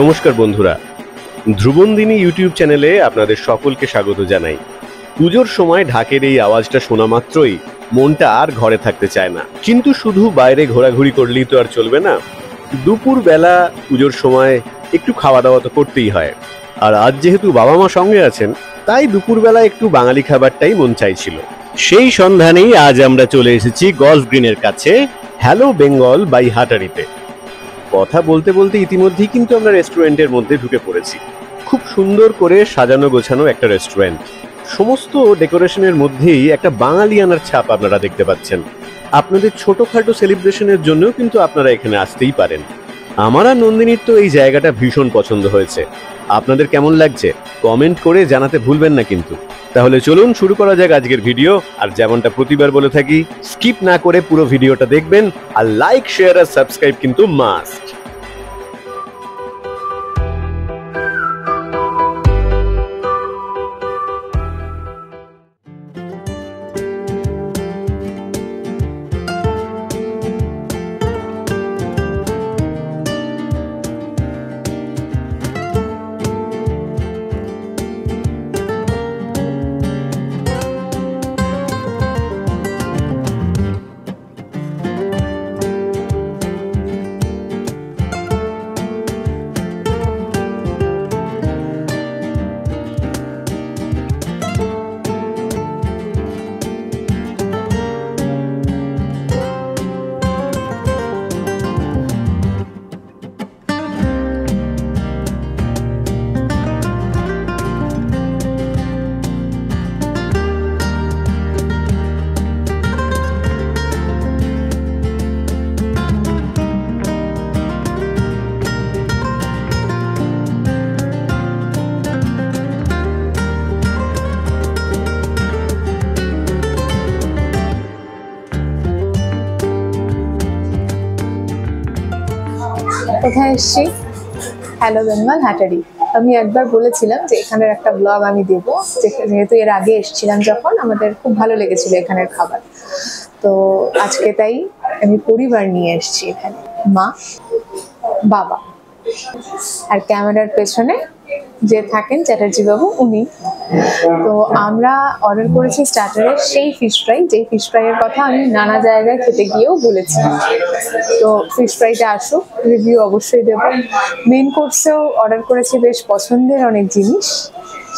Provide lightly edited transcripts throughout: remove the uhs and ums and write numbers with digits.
নমস্কার বন্ধুরা, ধ্রুবনদিনী ইউটিউব চ্যানেলে আপনাদের সকলকে স্বাগত জানাই। পুজোর সময় ঢাকের এই আওয়াজটা শোনা মাত্রই মনটা আর ঘরে থাকতে চায় না। কিন্তু শুধু বাইরে ঘোরাঘুরি করলেই তো আর চলবে না। দুপুর বেলা পুজোর সময় একটু খাওয়া দাওয়া তো করতেই হয়। আর আজ যেহেতু বাবা মা সঙ্গে আছেন, তাই দুপুরবেলা একটু বাঙালি খাবারটাই মন চাইছিল। সেই সন্ধানেই আজ আমরা চলে এসেছি গলফ গ্রিনের কাছে হ্যালো বেঙ্গল বাই হাটারিতে। কথা বলতে বলতে ইতিমধ্যেই কিন্তু আমরা রেস্টুরেন্টের মধ্যে ঢুকে পড়েছি। খুব সুন্দর করে সাজানো গোছানো একটা রেস্টুরেন্ট। সমস্ত ডেকোরেশনের মধ্যেই একটা বাঙালিয়ানার ছাপ আপনারা দেখতে পাচ্ছেন। আপনাদের ছোটখাটো সেলিব্রেশনের জন্যও কিন্তু আপনারা এখানে আসতেই পারেন। আমার আর নন্দিনীর তো এই জায়গাটা ভীষণ পছন্দ হয়েছে। আপনাদের কেমন লাগছে কমেন্ট করে জানাতে ভুলবেন না কিন্তু। তাহলে চলুন শুরু করা যাক আজকের ভিডিও। আর যেমনটা প্রতিবার বলে থাকি, স্কিপ না করে পুরো ভিডিওটা দেখবেন। আর লাইক, শেয়ার আর সাবস্ক্রাইব কিন্তু মাস্ট। কোথায় এসছি? হ্যালো বেঙ্গল হাটারি। আমি একবার বলেছিলাম যে এখানের একটা ব্লগ আমি দেবো, যেহেতু এর আগে এসেছিলাম যখন আমাদের খুব ভালো লেগেছিল এখানের খাবার। তো আজকে তাই আমি পরিবার নিয়ে এসেছি এখানে, মা, বাবা আর ক্যামেরার পেছনে যে থাকেন চ্যাটার্জি বাবু, উনি। তো আমরা অর্ডার করেছি স্টার্টারের সেই ফিশ ফ্রাই, যেই ফিশ ফ্রাইয়ের কথা আমি নানা জায়গায় খেতে গিয়েও বলেছি। তো ফিশ ফ্রাইটা আসুক, রিভিউ অবশ্যই দেব। মেন কোর্সেও অর্ডার করেছি বেশ পছন্দের অনেক জিনিস,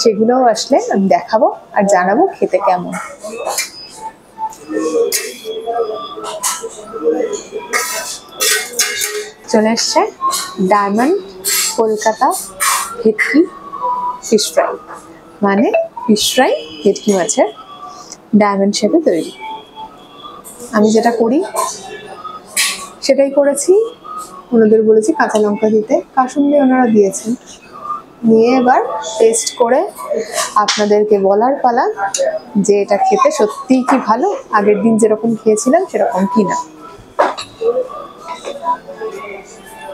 সেগুলোও আসলে আমি দেখাবো আর জানাবো খেতে কেমন। চলে এসছে ডায়মন্ড কলকাতা ভেটকি ফিশ ফ্রাই, মানে ফিশ ফ্রাই ভেটকি মাছের ডায়মন্ড শেপে তৈরি। আমি যেটা করি সেটাই করেছি। ওনাদের বলেছি কাঁচা লঙ্কা দিতে, কাসুন্দি ওনারা দিয়েছেন। নিয়ে এবার টেস্ট করে আপনাদেরকে বলার পালা যে এটা খেতে সত্যিই কি ভালো, আগের দিন যেরকম খেয়েছিলাম সেরকম কি না।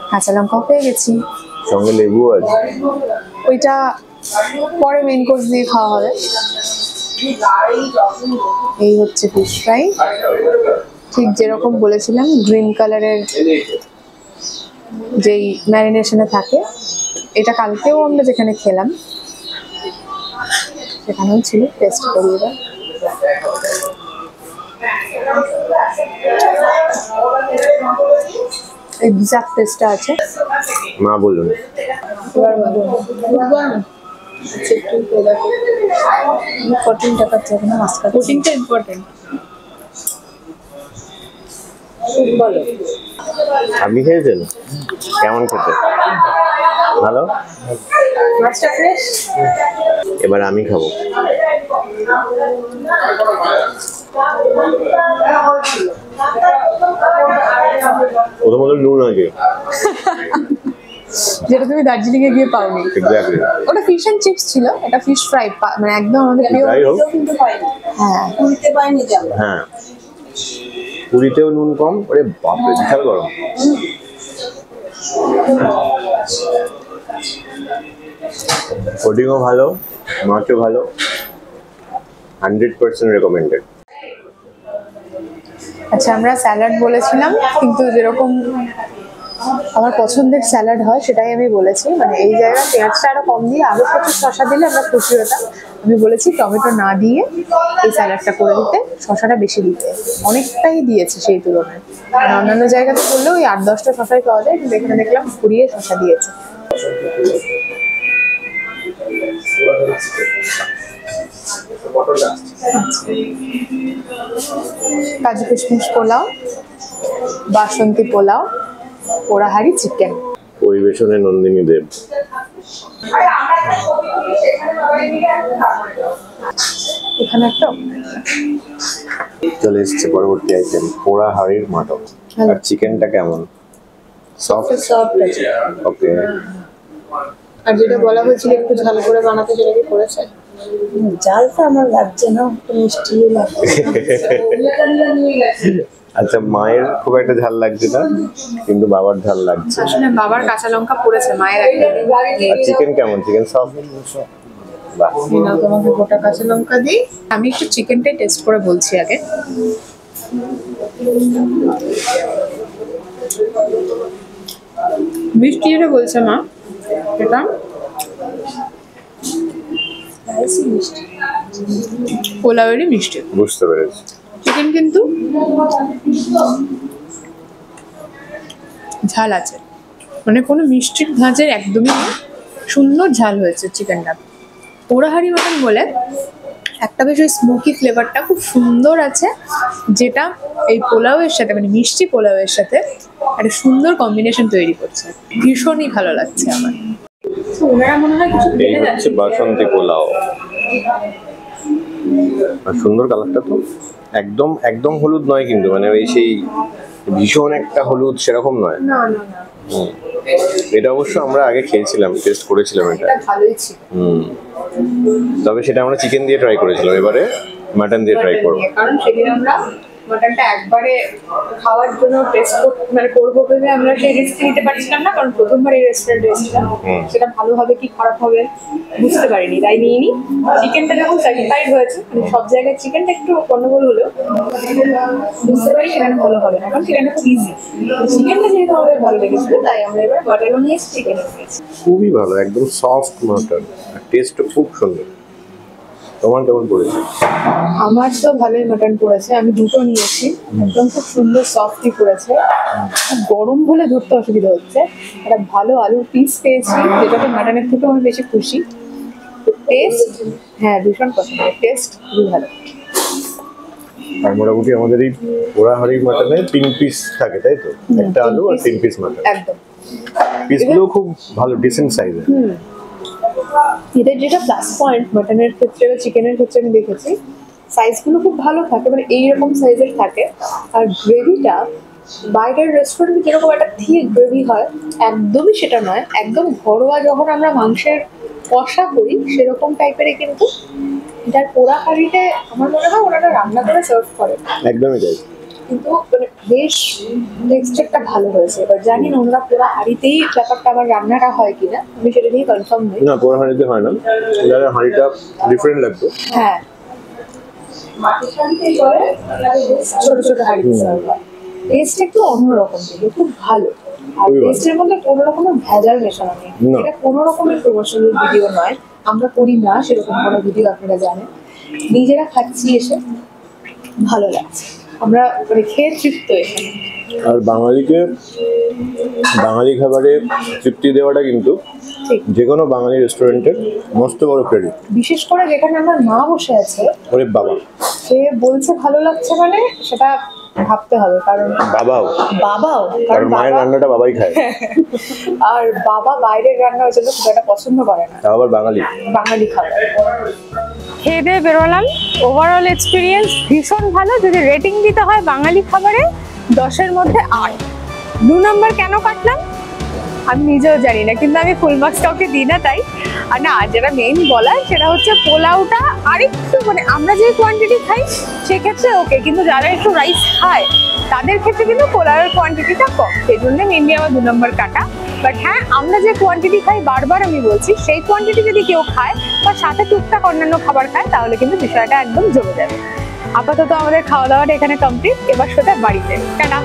কাঁচা লঙ্কাও পেয়ে গেছি, সঙ্গে লেবু আছে। ওইটা পরে মেন কোর্স দিয়ে খাওয়া হবে। এই হচ্ছে ফিশ ফ্রাই, ঠিক যেরকম বলেছিলাম গ্রিন কালারের যেই ম্যারিনেশনে থাকে। এটা কালকেও আমরা যেখানে খেলাম সেখানেও ছিল। টেস্ট করি এবার। এক্সাক্ট টেস্টটা আছে। মা বলুন। টাকার জন্য মাছ খাচ্ছি। 14টা ইম্পর্টেন্ট। বলো, আপনি খেয়েছেন? কেমন খেতে? ভালো? মাছটা ফ্রেশ। এবার আমি খাবো। প্রথমত নুন আছে, যেটা তুমি দার্জিলিং এ গিয়ে পাওনি। এক্স্যাক্টলি। ওটা ফিশ এন্ড চিপস ছিল, এটা ফিশ ফ্রাই, মানে একদম আমাদের পিওর। হ্যাঁ, পুরিতে পাইনি যাবো। হ্যাঁ, পুরিতেও নুন কম। ওরে বাপরে, বিশাল গরম। কোটিংও ভালো, মাছও ভালো, 100% রেকমেন্ডেড। আচ্ছা, আমরা স্যালাড বলেছিলাম, কিন্তু যেরকম আমার পছন্দের স্যালাড হয়, সেটাই আমি বলেছি। মানে এই জায়গায় পেঁয়াজটা আরো কম দিয়ে আরো প্রচুর শশা দিলে আমরা খুশি হতাম। আমি বলেছি টমেটো না দিয়ে এই স্যালাডটা করে দিতে, শশাটা বেশি দিতে। অনেকটাই দিয়েছে সেই তুলনায়। মানে অন্যান্য জায়গাতে বললেও ওই 8-10টা শশাই পাওয়া যায়, কিন্তু এখানে দেখলাম ঘুরিয়ে শশা দিয়েছে। কাজু কিশমিশ পোলাও, বাসন্তী পোলাও, পোড়াহাড়ি চিকেন। পরিবেশনে নন্দিনী দেব। এখানে একটা চলে এসছে পরবর্তী আইটেম, পোড়া হাড়ির মাটন। আর চিকেনটা কেমন? সফট? সফট আছে। ওকে। আর যেটা বলা হয়েছিল একটু ঝাল করে বানাতে, সেটা কি করেছে? জালটা আমার লাগছে না, মিষ্টি লাগছে। আচ্ছা, মায়ের খুব একটা ঝাল লাগছে না, কিন্তু বাবার ঝাল লাগছে। আসলে বাবার কাঁচা লঙ্কা পড়েছে, মায়ের আর চিকেন কেমন? Chicken soft? বাহ। নাও তোমাকে গোটা কাঁচা লঙ্কা দিই। আমি একটু চিকেনটাই টেস্ট করে বলছি আগে। মিষ্টি যেটা বলছে মা, এটা মিষ্টি পোলাওয়েরই মিষ্টি। বুঝতে পেরেছি। চিকেন কিন্তু ঝাল আছে, মানে কোনো মিষ্টির ঝাঁঝের একদমই নেই, সুন্দর ঝাল হয়েছে চিকেনটা। পোড়াহাড়ি মতন বলে একটা বেশ ওই স্মোকি ফ্লেভারটা খুব সুন্দর আছে, যেটা এই পোলাওয়ের সাথে, মানে মিষ্টি পোলাওয়ের সাথে একটা সুন্দর কম্বিনেশন তৈরি করছে। ভীষণই ভালো লাগছে আমার। ওনারা মনে হয় কিছু এই হচ্ছে বাসন্তী পোলাও। আর সুন্দর কালারটা তো, একদম একদম হলুদ নয় কিন্তু, মানে ওই সেই ভীষণ একটা হলুদ সেরকম নয়। না না না, এটা অবশ্য আমরা আগে খেয়েছিলাম, টেস্ট করেছিলাম এটা। এটা ভালোই ছিল। তবে সেটা আমরা চিকেন দিয়ে ট্রাই করেছিলাম, এবারে মাটন দিয়ে ট্রাই করবো। কারণ সেদিন আমরা মাটনটা একবারে খাওয়ার জন্য টেস্ট মানে করবো ভেবে আমরা সেই রিস্ক নিতে পারছিলাম না, কারণ প্রথমবার এই রেস্টুরেন্টে এসেছিলাম। সেটা ভালো হবে কি খারাপ হবে বুঝতে পারিনি, তাই নিয়ে নি। চিকেনটা যখন স্যাটিসফাইড হয়েছে, মানে সব জায়গায় চিকেনটা একটু গন্ডগোল হলেও বুঝতে পারি সেখানে ভালো হবে না, কারণ সেখানে খুব ইজি। চিকেনটা যেহেতু আমাদের ভালো লেগেছিল, তাই আমরা এবার মাটনও নিয়েছি, চিকেনও নিয়েছি। খুবই ভালো, একদম সফট মাটন, টেস্টও খুব সুন্দর। তোমার কেমন পড়েছে? আমার তো ভালোই মাটন পড়েছে, আমি দুটো নিয়েছি, একদম খুব সুন্দর সফটই পড়েছে। গরম বলে ধরতে অসুবিধা হচ্ছে। একটা ভালো আলুর পিস পেয়েছি, যেটাতে মাটনের থেকেও আমি বেশি খুশি। টেস্ট, হ্যাঁ ভীষণ পছন্দ, টেস্ট খুবই ভালো। আর মোটামুটি আমাদের এই পোড়া হাড়ির মাটনে 3 পিস থাকে, তাই তো? একটা আলু আর 3 পিস মাটন। একদম। পিসগুলো খুব ভালো, ডিসেন্ট সাইজের। এদের যেটা প্লাস পয়েন্ট মাটনের ক্ষেত্রে বা চিকেনের ক্ষেত্রে আমি দেখেছি, সাইজগুলো খুব ভালো থাকে, মানে এইরকম সাইজের থাকে। আর গ্রেভিটা বাইরের রেস্টুরেন্টে যেরকম একটা থিক গ্রেভি হয়, একদমই সেটা নয়। একদম ঘরোয়া যখন আমরা মাংসের কষা করি সেরকম টাইপেরই, কিন্তু এটার পোড়া হাঁড়িতে আমার মনে হয় ওনারা রান্না করে সার্ভ করে। একদমই তাই। কিন্তু মানে বেশ টেক্সচারটা ভালো হয়েছে। এবার জানি না ওনারা পোড়া হাঁড়িতেই ব্যাপারটা আবার রান্নাটা হয় কিনা, আমি সেটা নিয়ে কনফার্ম নই। না, পোড়া হাঁড়িতে হয় না, এটার হাঁড়িটা ডিফারেন্ট লাগতো। হ্যাঁ, ছোট ছোট হাঁড়িতে সার্ভ হয়। টেস্ট একটু অন্যরকম, কিন্তু খুব ভালো। আর খুবই ভালো। টেস্টের মধ্যে কোনো রকমের ভেজাল মেশানো নেই। না। এটা কোনো রকমের প্রমোশনাল ভিডিও নয়, আমরা করি না সেরকম কোনো ভিডিও, আপনারা জানেন। নিজেরা খাচ্ছি এসে, ভালো লাগছে, আমরা মানে খেয়ে তৃপ্ত এখানে। আর বাঙালিকে বাঙালি খাবারে তৃপ্তি দেওয়াটা কিন্তু ঠিক। যে কোনো বাঙালি রেস্টুরেন্টের মস্ত বড় ক্রেডিট। বিশেষ করে যেখানে আমার মা বসে আছে, ওরে বাবা, সে বলছে ভালো লাগছে, মানে সেটা ভাবতে হবে। কারণ বাবাও, বাবাও, কারণ মায়ের বাবা- রান্নাটা বাবাই খায়। আর বাবা বাইরের রান্না ওই জন্য খুব একটা পছন্দ করে না, তাও আবার বাঙালি। বাঙালি খাবার। খেয়ে দিয়ে বেরোলাম। ওভারঅল এক্সপিরিয়েন্স ভীষণ ভালো। যদি রেটিং দিতে হয় বাঙালি খাবারে 10-এর মধ্যে 8। 2 নম্বর কেন কাটলাম আমি নিজেও জানি না, কিন্তু আমি ফুল মার্কস কাউকে দিই না তাই। আর না, যেটা মেইন বলার সেটা হচ্ছে পোলাওটা আরেকটু, মানে আমরা যে কোয়ান্টিটি খাই সেক্ষেত্রে ওকে, কিন্তু যারা একটু রাইস খায় তাদের ক্ষেত্রে কিন্তু পোলাওয়ের কোয়ান্টিটিটা কম, সেই জন্য মেনলি আমার 2 নম্বর কাটা। বাট হ্যাঁ, আমরা যে কোয়ান্টিটি খাই, বারবার আমি বলছি, সেই কোয়ান্টিটি যদি কেউ খায় বা সাথে টুকটাক অন্যান্য খাবার খায়, তাহলে কিন্তু বিষয়টা একদম জমে যাবে। আপাতত আমাদের খাওয়া দাওয়াটা এখানে কমপ্লিট, এবার সোজা বাড়িতে। টাটা।